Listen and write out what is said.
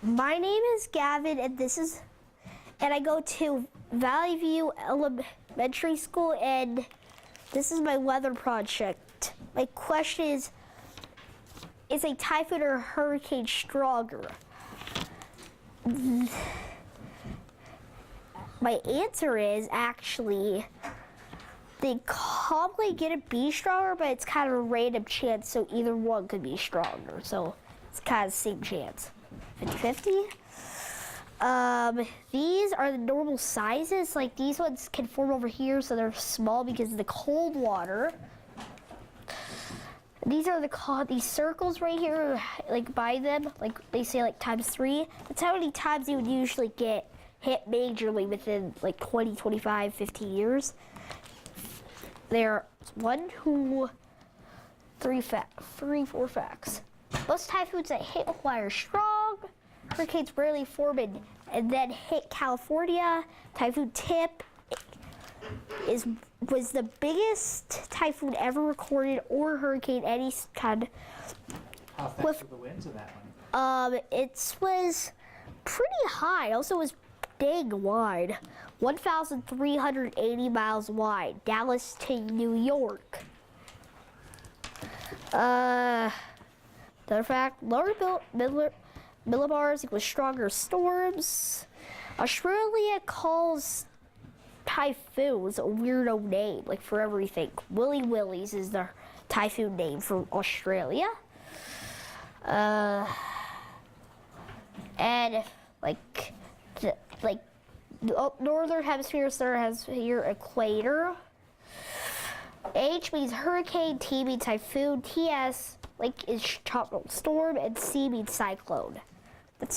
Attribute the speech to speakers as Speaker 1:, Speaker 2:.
Speaker 1: My name is Gavin, and I go to Valley View Elementary School, and this is my weather project. My question is a typhoon or a hurricane stronger? My answer is actually, they commonly get it be stronger, but it's kind of a random chance, so either one could be stronger. So it's kind of the same chance. 50-50. These are the normal sizes. Like these ones can form over here, so they're small because of the cold water. These are these circles right here, like by them, like they say like ×3. That's how many times you would usually get hit majorly within like 20, 25, 50 years. There, 1, 2, 3, 4 facts. Most typhoons that hit Hawaii are strong. Hurricanes rarely form and then hit California. Typhoon Tip was the biggest typhoon ever recorded, or hurricane any kind.
Speaker 2: How fast were the winds in that one?
Speaker 1: It was pretty high. Also, it was dang wide. 1,380 miles wide. Dallas to New York. Another fact, lower millibars equals stronger storms. Australia calls typhoons a weirdo name, like for everything. Willy Willies is the typhoon name for Australia. And the northern hemisphere, southern hemisphere equator. H means hurricane, T means typhoon, TS is tropical storm, and C means cyclone. That's